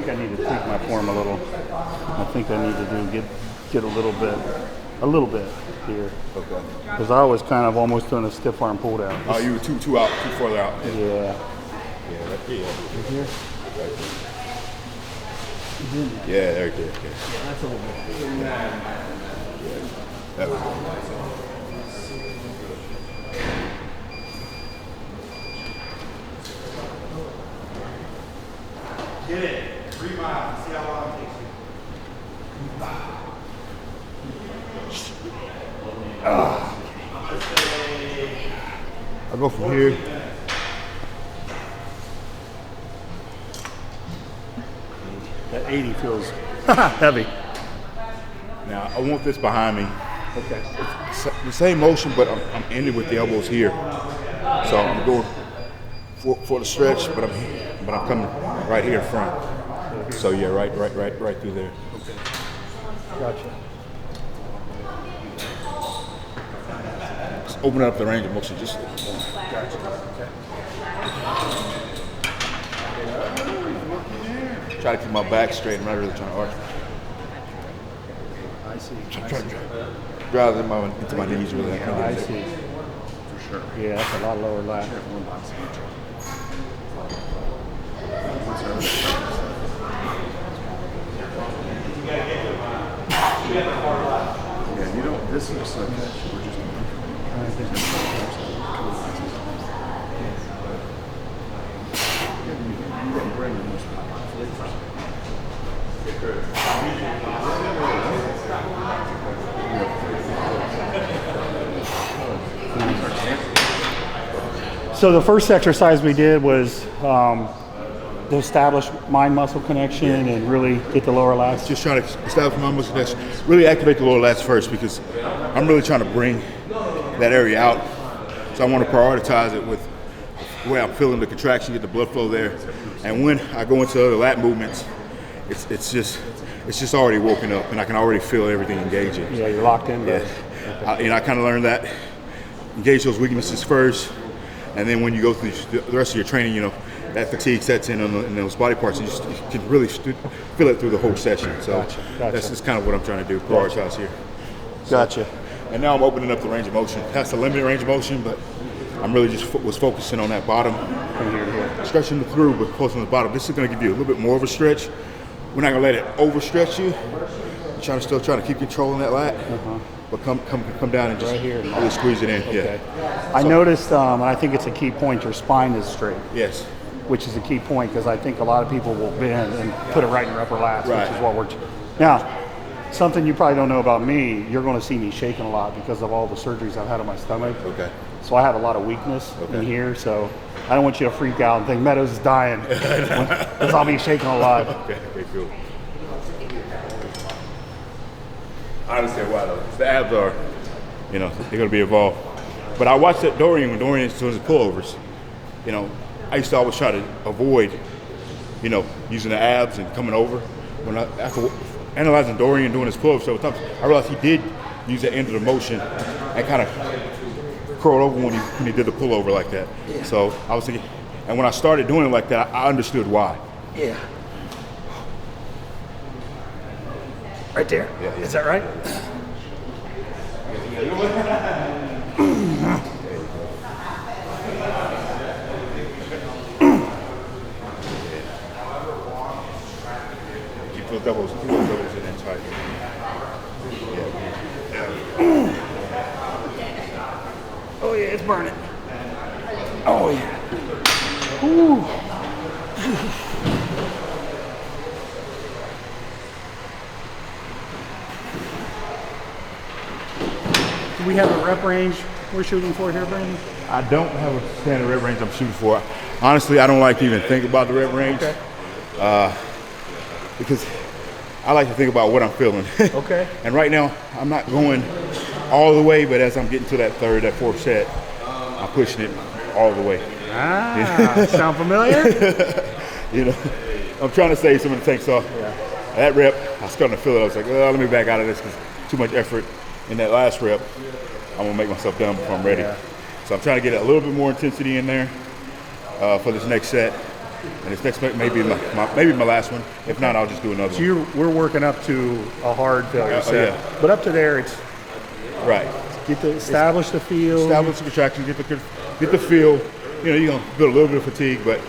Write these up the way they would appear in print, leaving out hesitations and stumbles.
think I need to tweak my form a little. I think I need to get a little bit here. Okay. Because I was kind of almost doing a stiff arm pull down. Oh, you were too further out. Yeah. Yeah, right here. Right here. Yeah, there you go. Yeah, that's a little bit. That was Get it. 3 miles. See how long it takes you. I'll go from here. That 80 feels heavy. Now, I want this behind me. Okay. It's the same motion, but I'm ending with the elbows here. So I'm going for the stretch, but I'm coming right here in front. So yeah, right through there. Okay. Gotcha. Just open up the range of motion. Just Gotcha. Okay. try to keep my back straight. I'm not really trying to arch. I see. I'm trying to drive into my knees really. I see. For sure. Yeah, that's a lot lower lat. Yeah, you don't, this looks like we're just So the first exercise we did was to establish mind-muscle connection and really get the lower lats. Just trying to establish my muscle connection. Really activate the lower lats first because I'm really trying to bring that area out. So I want to prioritize it with the way I'm feeling the contraction, get the blood flow there. And when I go into other lat movements, it's just already woken up and I can already feel everything engaging. Yeah, you're locked in. Yeah. I kind of learned that. Engage those weaknesses first, and then when you go through the rest of your training, you know, that fatigue sets in those body parts, and you can really feel it through the whole session. So Gotcha. that's just kind of what I'm trying to do, prioritize here. Gotcha. And now I'm opening up the range of motion. That's a limited range of motion, but I'm really just was focusing on that bottom, From here to here. stretching the through, but close on the bottom. This is going to give you a little bit more of a stretch. We're not going to let it overstretch you. You're still trying to keep controlling that lat, but come down and just Right here. really squeeze it in. Okay. Yeah. I noticed, and I think it's a key point, your spine is straight, Yes. which is a key point because I think a lot of people will bend and put it right in your upper lats, Right. which is what we're. Now, something you probably don't know about me, you're going to see me shaking a lot because of all the surgeries I've had on my stomach. Okay. So I have a lot of weakness in here, so I don't want you to freak out and think Meadows is dying because I'll be shaking a lot. Okay, cool. I understand why though. The abs are, you know, they're gonna be involved. But I watched that Dorian when Dorian was doing his pullovers. You know, I used to always try to avoid, you know, using the abs and coming over. After analyzing Dorian doing his pullovers several times, I realized he did use the end of the motion and kind of curled over when he did the pullover like that. Yeah. So I was thinking, and when I started doing it like that, I understood why. Yeah. Right there. Yeah. Is that right? Keep those doubles in there tight. Oh yeah, it's burning. Oh yeah. Ooh. Do we have a rep range we're shooting for here, Brandon? I don't have a standard rep range I'm shooting for. Honestly, I don't like to even think about the rep range. Okay. Because I like to think about what I'm feeling. Okay. And right now, I'm not going all the way, but as I'm getting to that third, that fourth set, I'm pushing it all the way. Ah, sound familiar? You know, I'm trying to save some of the tanks off. Yeah. That rep, I was starting to feel it. I was like, well, let me back out of this because too much effort in that last rep. I'm gonna make myself done before I'm ready. Yeah. So I'm trying to get a little bit more intensity in there for this next set. And this next may be my last one. If not, I'll just do another So one. we're working up to a hard failure set. yeah. But up to there, it's Right. establish the feel. Establish the contraction, get the feel. You know, you're gonna build a little bit of fatigue, but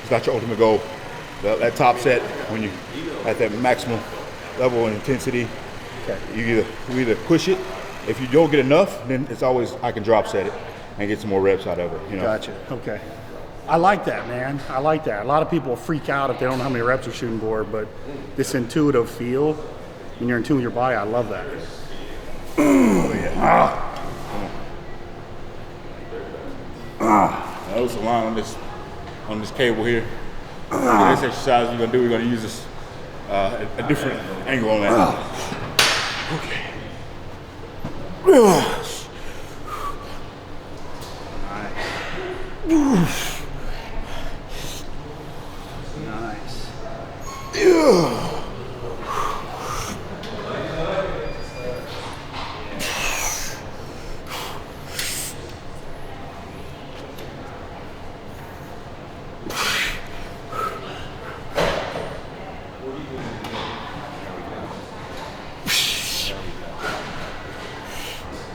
it's not your ultimate goal. That top set, when you at that maximum level of intensity, Okay. you either push it. If you don't get enough, then it's always I can drop set it and get some more reps out of it. You know. Gotcha. Okay. I like that, man. I like that. A lot of people freak out if they don't know how many reps they're shooting for, but this intuitive feel, when you're in tune with your body, I love that. Oh yeah. That was a line on this cable here. This exercise we're gonna use this a different angle on that. Okay. Nice.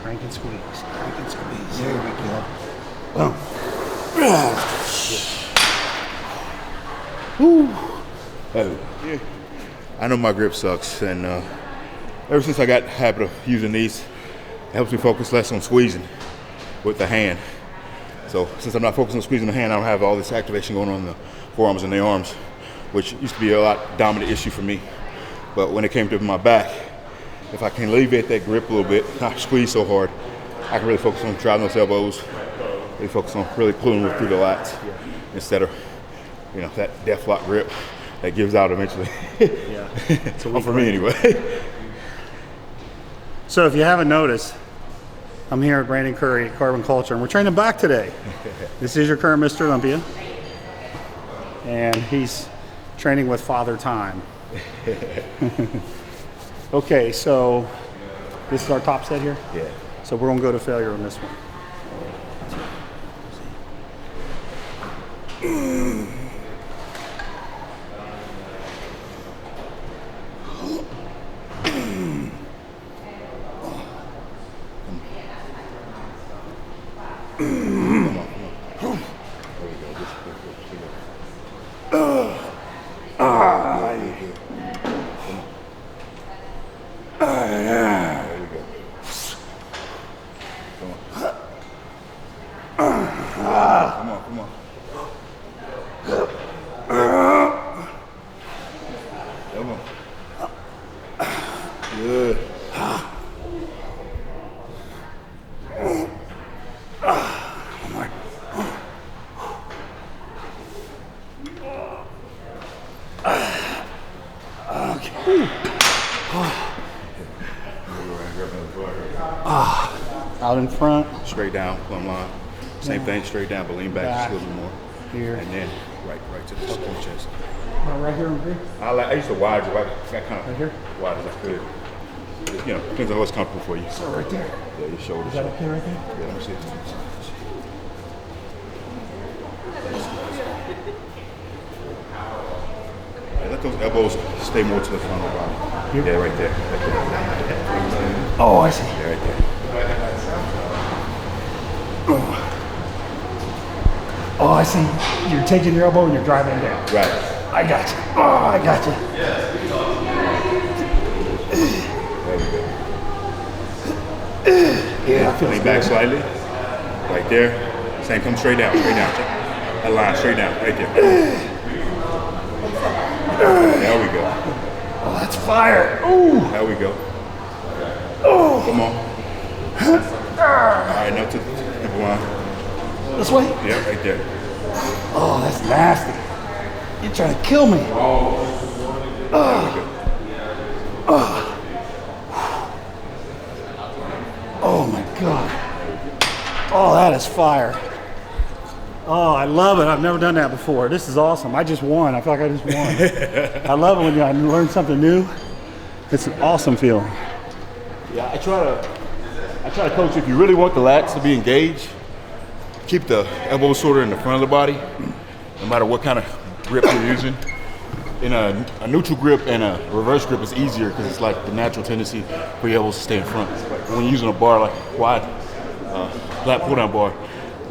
Crank and squeeze. Crank and squeeze. There we go. Boom. Yeah. I know my grip sucks, and ever since I got the habit of using these, it helps me focus less on squeezing with the hand. So since I'm not focusing on squeezing the hand, I don't have all this activation going on in the forearms and the arms, which used to be a lot dominant issue for me. But when it came to my back, if I can alleviate that grip a little bit, not squeeze so hard, I can really focus on driving those elbows, really focus on really pulling through the lats instead of, that death lock grip that gives out eventually. Yeah. Well, for me anyway. So if you haven't noticed, I'm here at Brandon Curry at Carbon Culture, and we're training back today. This is your current Mr. Olympia, and he's training with Father Time. Okay, so this is our top set here? Yeah. So we're gonna go to failure on this one. Come on. Good. Out in front, Straight down, plumb line. Same thing, straight down, but lean back just a little bit more. here. And then right to the chest. Right here, over here. I used to wide you. I got kind of Right here? wide as I could. Depends on what's comfortable for you. So right there. Yeah, your shoulders. Is that okay right there? Yeah, let me see. Yeah, let those elbows stay more to the front of the body. Here? Yeah, right there. Right there. Oh, I see. Yeah, right there. Oh, I see. You're taking your elbow and you're driving it down. Right. I got you. Oh, I got you. There we go. Yeah, I feel Lean back slightly. Right there. Same, come straight down, straight down. That line, straight down, right there. There we go. Oh, that's fire. Ooh. There we go. Oh. Come on. All right, now to the nipple line. This way? Yeah, right there. Oh, that's nasty. You're trying to kill me. Oh my God. Oh, that is fire. Oh, I love it. I've never done that before. This is awesome. I just won. I feel like I just won. I love it when I learn something new. It's an awesome feeling. Yeah, I try to coach. If you really want the lats to be engaged, keep the elbows sort of in the front of the body, no matter what kind of grip you're using. In a neutral grip and a reverse grip is easier because it's like the natural tendency for your elbows to stay in front. But when you're using a bar like a wide lat pull down bar,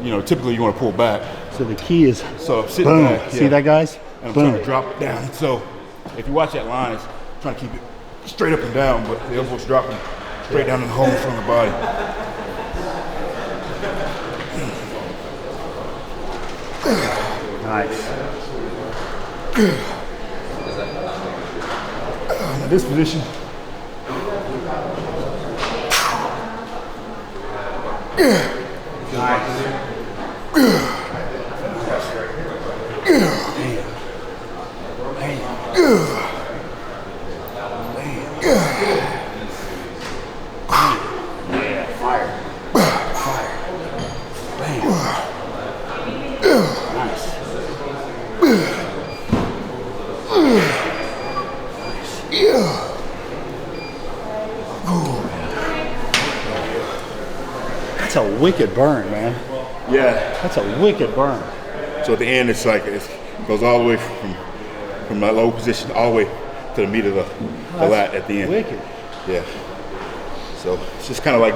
you know, typically you want to pull back. So the key is So I'm sitting boom. back. See that, guys? And I'm Boom. trying to drop it down. So if you watch that line, it's trying to keep it straight up and down, but the elbow's dropping straight down in the hole from the body. Nice. Now this position. That's a wicked burn, man. Yeah. That's a wicked burn. So at the end, it's like it goes all the way from my low position all the way to the meat of the lat at the end. Wicked. Yeah. So it's just kind of like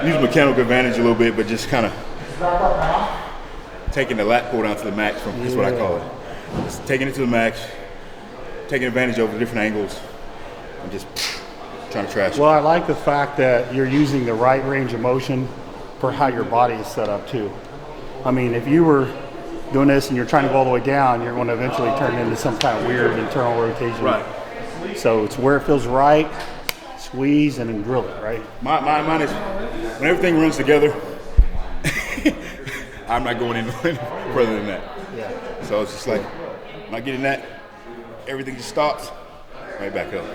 use mechanical advantage a little bit, but just kind of taking the lat pull down to the max. That's what I call it. Just taking it to the max, taking advantage of the different angles, and just trying to trash it. Well, I like the fact that you're using the right range of motion for how your body is set up too. I mean, if you were doing this and you're trying to go all the way down, you're going to eventually turn into some kind of weird internal rotation. Right. So it's where it feels right, squeeze, and then drill it, right? Mine is when everything runs together. I'm not going any further than that. Yeah. So it's just like, when I get in that, everything just stops, right back up.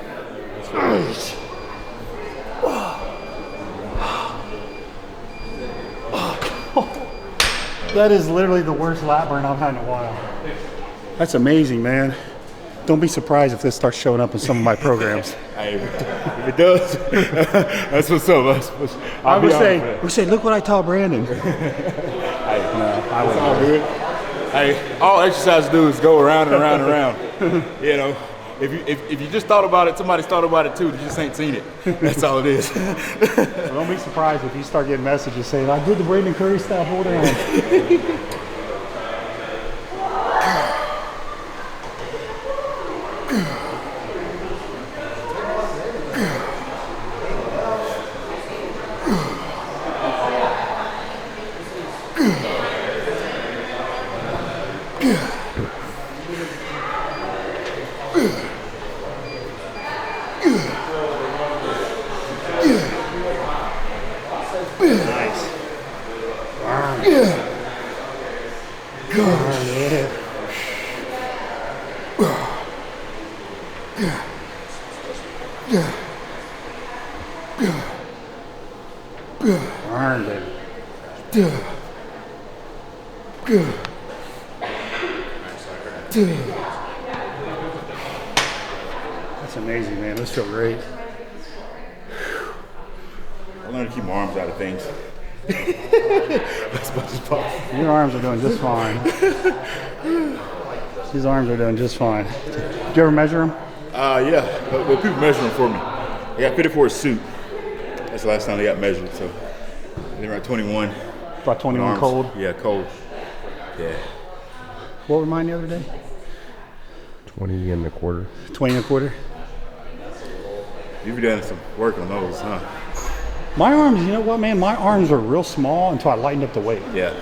That is literally the worst lat burn I've had in a while. That's amazing, man. Don't be surprised if this starts showing up in some of my programs. Hey, if it does, that's what's up. I would say, look what I taught Brandon. I wouldn't all good. Hey, all exercise do is go around and around and around. You know, if you just thought about it, somebody's thought about it too. You just ain't seen it. That's all it is. Well, don't be surprised if you start getting messages saying, I did the Brandon Curry style, hold on. Burn, baby. That's amazing, man. This feels great. I learned to keep my arms out of things. As much as possible. Your arms are doing just fine. These arms are doing just fine. Did you ever measure them? Yeah. Well, people measure them for me. I got fitted for a suit. That's the last time they got measured. So they were at 21. About 21 arms. cold. Yeah, cold. Yeah. What were mine the other day? 20 and a quarter. 20 and a quarter. You've done some work on those, huh? My arms, you know what, man? My arms were real small until I lightened up the weight. Yeah.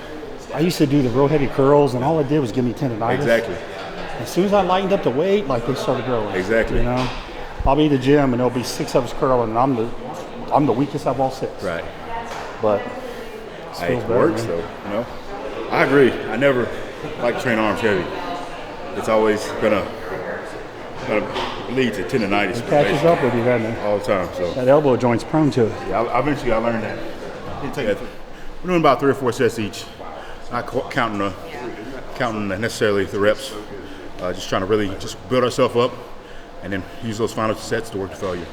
I used to do the real heavy curls, and all it did was give me tendonitis. Exactly. As soon as I lightened up the weight, like they started growing. Exactly. You know, I'll be in the gym, and there'll be 6 of us curling, and I'm the weakest of all 6. Right. But Hey, it works though, you know. I agree. I never like to train arms heavy. It's always gonna lead to tendonitis. it catches up with you, doesn't it? all the time. So That elbow joint's prone to it. yeah, eventually I learned that. We're doing about 3 or 4 sets each. Not counting necessarily the reps. Just trying to really just build ourselves up, and then use those final sets to work to failure.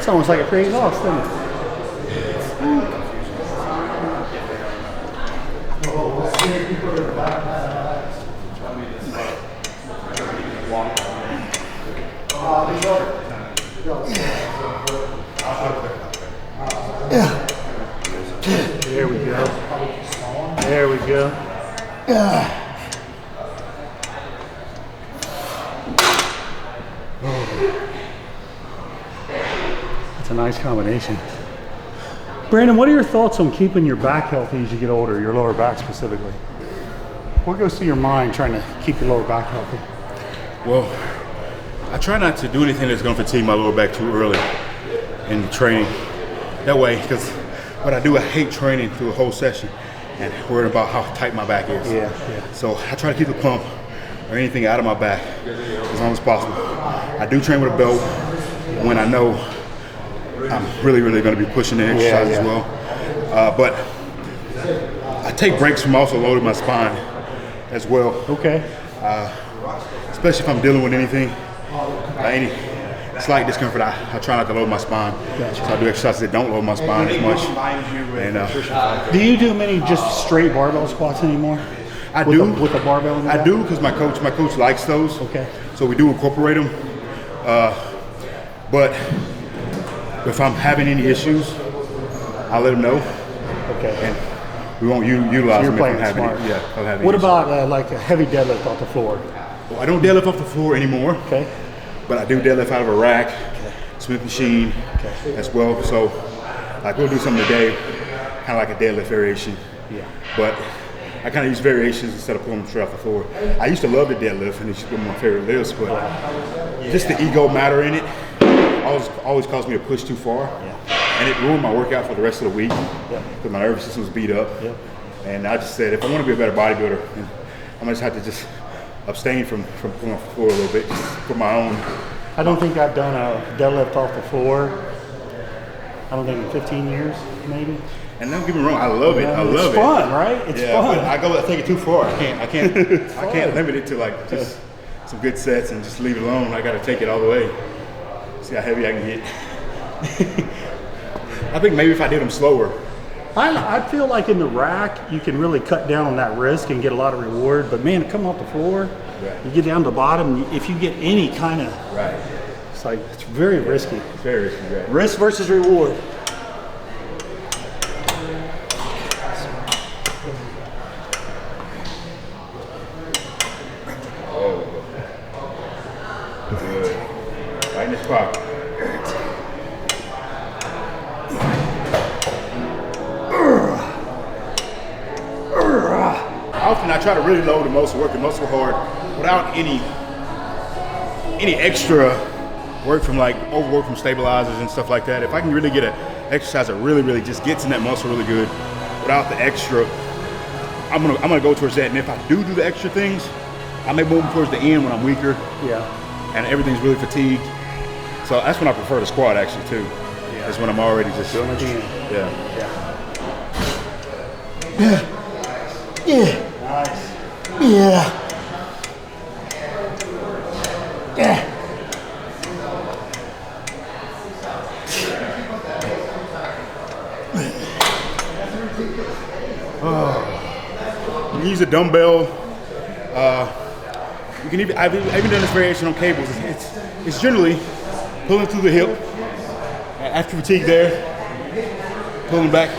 It's almost like a pre-exhaust, isn't it? There we go. There we go. That's a nice combination. Brandon, what are your thoughts on keeping your back healthy as you get older, your lower back specifically? What goes through your mind trying to keep your lower back healthy? Well, I try not to do anything that's going to fatigue my lower back too early in training. That way, because what I do, I hate training through a whole session and worrying about how tight my back is. Yeah. So I try to keep the pump or anything out of my back as long as possible. I do train with a belt when I know I'm really going to be pushing the exercise as well. But I take breaks from also loading my spine as well. Okay. Especially if I'm dealing with anything, any slight discomfort, I try not to load my spine. Gotcha. So I do exercises that don't load my spine as much. And Do you do many just straight barbell squats anymore? I with do. With a barbell in the I back? do because my coach likes those. Okay. So we do incorporate them. But if I'm having any issues, I'll let them know. Okay. And we won't utilize You're them if playing I'm having smart. it. Yeah, if I'm having What issues. about like a heavy deadlift off the floor? Well, I don't deadlift off the floor anymore. Okay. But I do deadlift out of a rack, Smith machine as well. So like we'll do something today, kind of like a deadlift variation. Yeah. But I kind of use variations instead of pulling them straight off the floor. I used to love the deadlift and it's one of my favorite lifts, but just the ego matter in it always caused me to push too far. And it ruined my workout for the rest of the week because my nervous system was beat up. And I just said, if I want to be a better bodybuilder, then I'm going to have to just abstain from pulling off the floor a little bit just for my own. I don't think I've done a deadlift off the floor. I don't think in 15 years, maybe. And don't get me wrong, I love it. I love it. It's fun, right? It's fun. But I take it too far. I can't limit it to like just some good sets and just leave it alone. I got to take it all the way. See how heavy I can get. I think maybe if I did them slower. I feel like in the rack, you can really cut down on that risk and get a lot of reward. But man, to come off the floor, you get down to the bottom, if you get any kind of, it's like, it's very risky. It's very risky, right? Risk versus reward. Good. Right in this pocket. Often I try to really load the muscle, work the muscle hard without any extra work from like overwork from stabilizers and stuff like that. If I can really get an exercise that really just gets in that muscle really good without the extra, I'm gonna go towards that. And if I do the extra things, I may move towards the end when I'm weaker. And everything's really fatigued. So that's when I prefer the squat actually too. That's when I'm already just Doing it again. Nice. You can use a dumbbell. You can even I've even done this variation on cables. It's generally pulling through the hip. After fatigue there, pulling back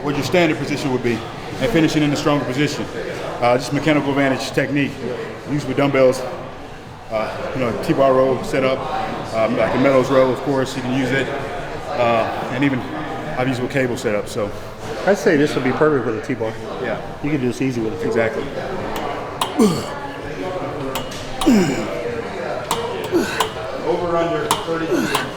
where your standard position would be, and finishing in a stronger position. Just mechanical advantage technique. Used with dumbbells. T-bar row set up, like a Meadows row, of course. You can use it, and even I've used it with cable set up. So I'd say this would be perfect with a T-bar. yeah, You can do this easy with a T-bar. exactly. Over under 32.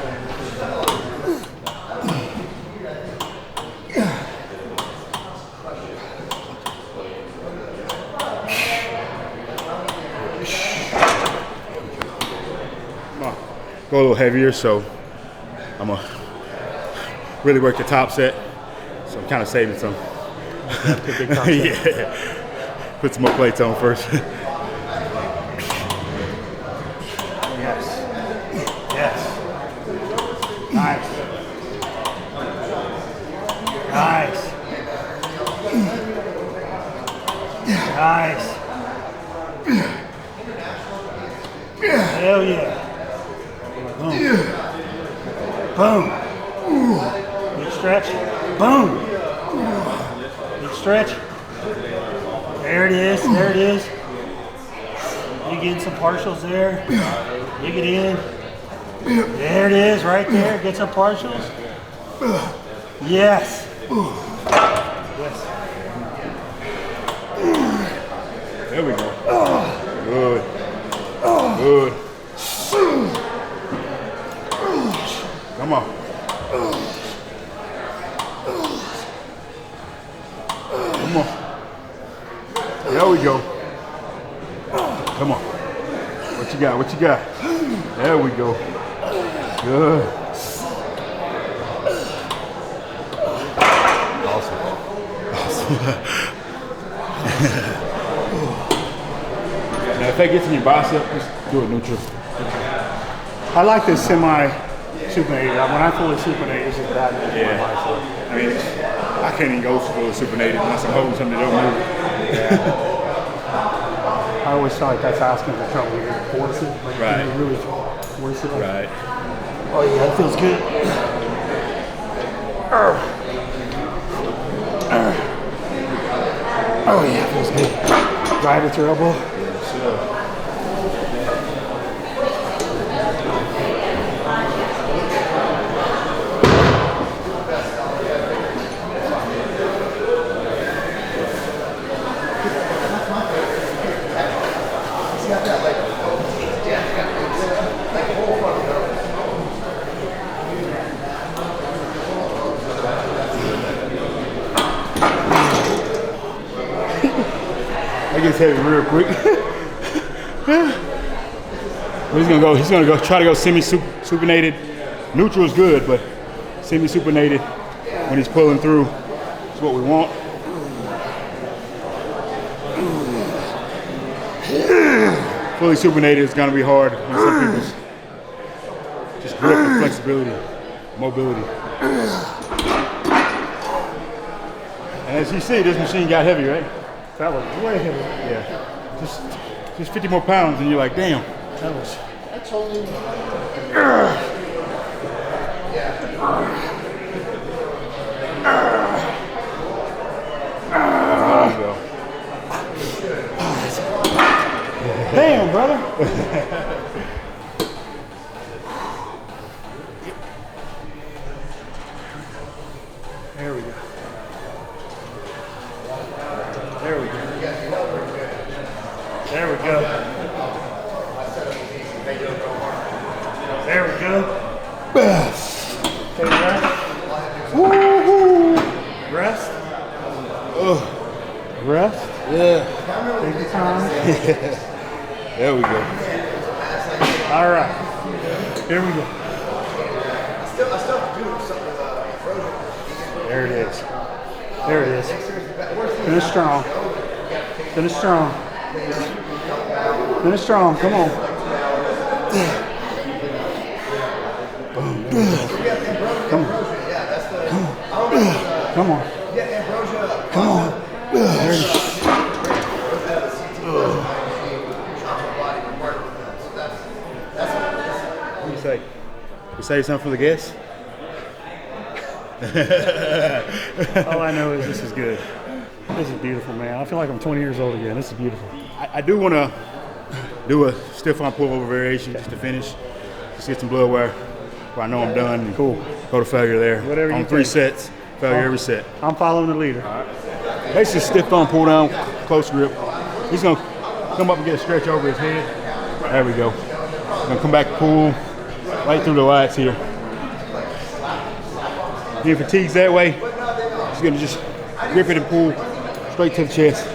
Go a little heavier, so I'm gonna really work the top set. So I'm kind of saving some. Yeah. Put some more plates on first. Yes. Nice. Boom. Big stretch. Boom. Big stretch. There it is. There it is. You get some partials there. Dig it in. There it is, right there. Get some partials. Yes. Yes. There we go. Good. Good. Come on. Come on. There we go. Come on. What you got? What you got? There we go. Good. Awesome. Awesome. Now, if that gets in your bicep, just do it neutral. I like this semi-supinated. When I fully supinate, it's just bad. Yeah. I mean, I can't even go for the supinated unless I'm holding something that don't move. I always feel like that's asking for trouble. You force it. Like Right. You really force it. Like, Right. oh yeah, that feels good. Oh yeah, it feels good. Drive with your elbow. That gets heavy real quick. He's gonna go try to go semi-supinated. Neutral is good, but semi-supinated when he's pulling through is what we want. Fully supinated is gonna be hard on some people's just grip and flexibility, mobility. And as you see, this machine got heavy, right? That was way heavy. Yeah. Just 50 more pounds, and you're like, damn. That was. That's only. Damn, brother. There we go. There we go. There we go. There we go. Okay, rest. Woo-hoo. Rest. Rest. Yeah. Take your time. There we go. All right. Here we go. There it is. There it is. Finish strong. Finish strong. Finish strong. Come on. Come on. Come on. Come on. There it is. What do you say? You say something for the guests? All I know is this is good. This is beautiful, man. I feel like I'm 20 years old again. This is beautiful. I do want to do a stiff arm pull over variation just to finish. Just get some blood where I know I'm done. And Cool. Go to failure there. Whatever you on 3 think. sets, failure every set. I'm following the leader. Basically, stiff arm pull down, close grip. He's going to come up and get a stretch over his head. There we go. Going to come back, pull right through the lats here. He fatigues that way. He's going to just grip it and pull straight to the chest.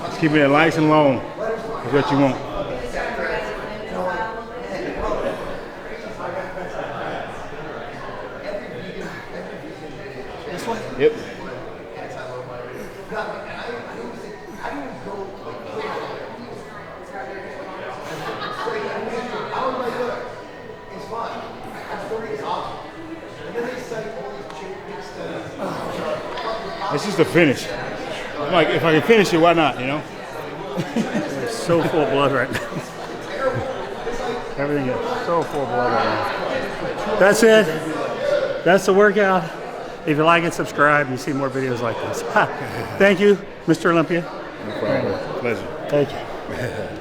Just keeping it nice and long is what you want. This way? Yep. It's fine. That's 30 is awesome. It's just a finish. I'm like, if I can finish it, why not, you know? It's so full of blood right now. Everything is so full of blood right now. That's it. That's the workout. If you like it, subscribe. You see more videos like this. Thank you, Mr. Olympia. No problem. Pleasure. Thank you.